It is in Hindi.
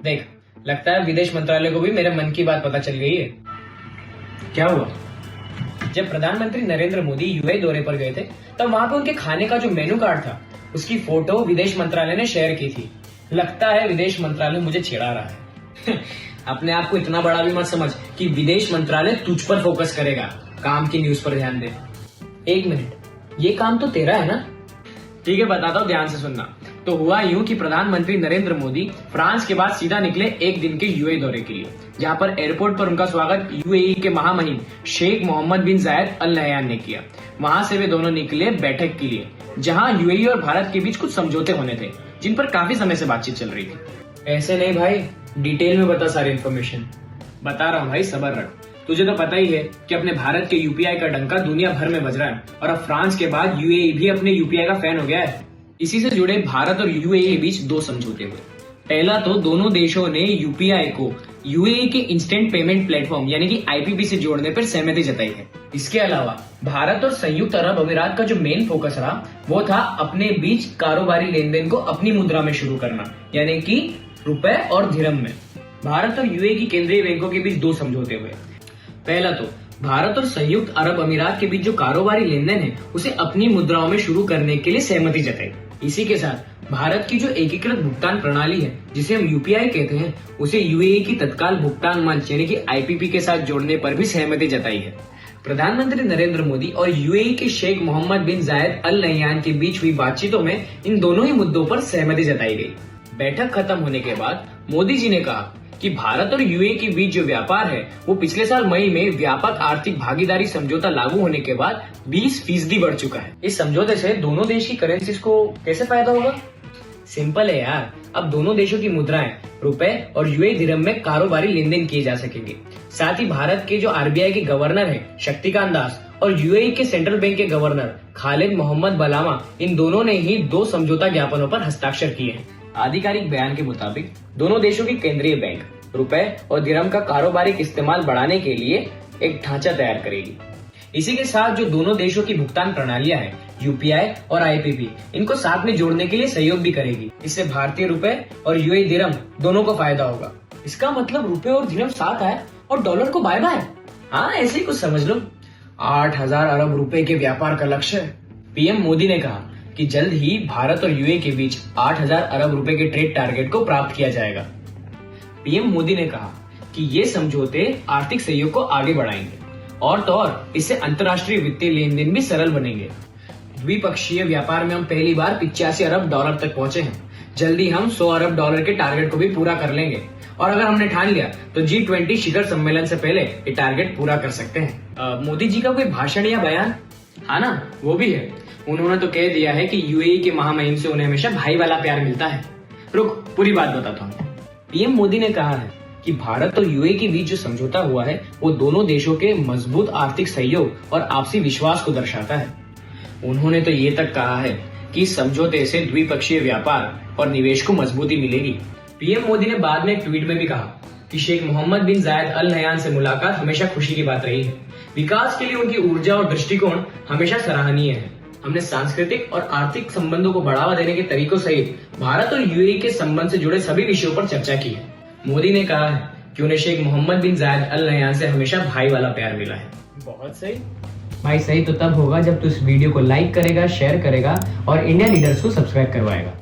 देख, लगता है विदेश मंत्रालय को भी मेरे मन की बात पता चल गई है। क्या हुआ? जब प्रधानमंत्री नरेंद्र मोदी यूएई दौरे पर गए थे, तब वहाँ पे उनके खाने का जो मेनू कार्ड था, उसकी फोटो विदेश मंत्रालय ने शेयर की थी। लगता है विदेश मंत्रालय मुझे छेड़ा रहा है। अपने आप को इतना बड़ा भी मत समझ कि विदेश मंत्रालय तुझ पर फोकस करेगा, काम की न्यूज पर ध्यान दे। 1 मिनट, ये काम तो तेरा है ना? ठीक है, बताता हूँ, ध्यान से सुनना। तो हुआ यूं कि प्रधानमंत्री नरेंद्र मोदी फ्रांस के बाद सीधा निकले एक दिन के यूएई दौरे के लिए, जहां पर एयरपोर्ट पर उनका स्वागत यूएई के महामहिम शेख मोहम्मद बिन जायद अल नहयान ने किया। वहां से वे दोनों निकले बैठक के लिए, जहां यूएई और भारत के बीच कुछ समझौते होने थे, जिन पर काफी समय से बातचीत चल रही थी। ऐसे नहीं भाई, डिटेल में बता सारी इन्फॉर्मेशन। बता रहा हूँ भाई, सब्र रख। तुझे तो पता ही है कि अपने भारत के यूपीआई का डंका दुनिया भर में बज रहा है, और अब फ्रांस के बाद यूएई भी अपने यूपीआई का फैन हो गया है। इसी से जुड़े भारत और यूएई के बीच 2 समझौते हुए। पहला तो दोनों देशों ने यूपीआई को यूएई के इंस्टेंट पेमेंट प्लेटफॉर्म यानी कि आईपीपी से जोड़ने पर सहमति जताई है। इसके अलावा भारत और संयुक्त अरब अमीरात का जो मेन फोकस रहा, वो था अपने बीच कारोबारी लेन देन को अपनी मुद्रा में शुरू करना, यानी कि रुपए और दिरहम में। भारत और यूएई की केंद्रीय बैंकों के बीच 2 समझौते हुए। पहला तो भारत और संयुक्त अरब अमीरात के बीच जो कारोबारी लेन देन है, उसे अपनी मुद्राओं में शुरू करने के लिए सहमति जताई। इसी के साथ भारत की जो एकीकृत भुगतान प्रणाली है, जिसे हम यूपीआई कहते हैं, उसे यूएई की तत्काल भुगतान मंच यानी कि आईपीपी के साथ जोड़ने पर भी सहमति जताई है। प्रधानमंत्री नरेंद्र मोदी और यूएई के शेख मोहम्मद बिन जायद अल नहयान के बीच हुई बातचीतों में इन दोनों ही मुद्दों पर सहमति जताई गई। बैठक खत्म होने के बाद मोदी जी ने कहा कि भारत और यूएई के बीच जो व्यापार है, वो पिछले साल मई में व्यापक आर्थिक भागीदारी समझौता लागू होने के बाद 20% बढ़ चुका है। इस समझौते से दोनों देश की करेंसीज को कैसे फायदा होगा? सिंपल है यार, अब दोनों देशों की मुद्राएं रुपए और यूएई दिरहम में कारोबारी लेन देन किए जा सकेंगे। साथ ही भारत के जो आरबीआई के गवर्नर हैं शक्तिकांत दास और यूएई के सेंट्रल बैंक के गवर्नर खालिद मोहम्मद बलामा, इन दोनों ने ही 2 समझौता ज्ञापनों पर हस्ताक्षर किए हैं। आधिकारिक बयान के मुताबिक दोनों देशों की केंद्रीय बैंक रुपए और दिरहम का कारोबारिक इस्तेमाल बढ़ाने के लिए एक ढांचा तैयार करेगी। इसी के साथ जो दोनों देशों की भुगतान प्रणालियां हैं, यूपीआई और आईपीपी, इनको साथ में जोड़ने के लिए सहयोग भी करेगी। इससे भारतीय रुपए और यूएई दिरहम दोनों को फायदा होगा। इसका मतलब रुपए और दिरहम साथ आए और डॉलर को बाय बाय। हाँ, ऐसे ही कुछ समझ लो। 8,000 अरब रुपए के व्यापार का लक्ष्य है। पीएम मोदी ने कहा कि जल्द ही भारत और यूएई के बीच 8,000 अरब रुपए के ट्रेड टारगेट को प्राप्त किया जाएगा। पीएम मोदी ने कहा कि ये समझौते आर्थिक सहयोग को आगे बढ़ाएंगे, और तो और इससे अंतर्राष्ट्रीय वित्तीय लेन देन भी सरल बनेंगे। द्विपक्षीय व्यापार में हम पहली बार 85 अरब डॉलर तक पहुंचे हैं। जल्दी हम 100 अरब डॉलर के टारगेट को भी पूरा कर लेंगे, और अगर हमने ठान लिया तो G20 शिखर सम्मेलन से पहले ये टारगेट पूरा कर सकते हैं। मोदी जी का कोई भाषण या बयान? हाँ ना, वो भी है। उन्होंने तो कह दिया है कि यूएई के महामहिम से उन्हें हमेशा भाई वाला प्यार मिलता है। रुक, पूरी बात बताता हूँ। पीएम मोदी ने कहा है कि भारत और यूएई के बीच जो समझौता हुआ है, वो दोनों देशों के मजबूत आर्थिक सहयोग और आपसी विश्वास को दर्शाता है। उन्होंने तो ये तक कहा है कि इस समझौते से द्विपक्षीय व्यापार और निवेश को मजबूती मिलेगी। पीएम मोदी ने बाद में एक ट्वीट में भी कहा कि शेख मोहम्मद बिन जायद अल नहयान से मुलाकात हमेशा खुशी की बात रही है। विकास के लिए उनकी ऊर्जा और दृष्टिकोण हमेशा सराहनीय है। हमने सांस्कृतिक और आर्थिक संबंधों को बढ़ावा देने के तरीकों सहित भारत और यूएई के संबंध से जुड़े सभी विषयों पर चर्चा की है। मोदी ने कहा है कि उन्हें शेख मोहम्मद बिन जायद अल नहयान से हमेशा भाई वाला प्यार मिला है। बहुत सही भाई। सही तो तब होगा जब तू इस वीडियो को लाइक करेगा, शेयर करेगा और इंडिया लीडर्स को सब्सक्राइब करवाएगा।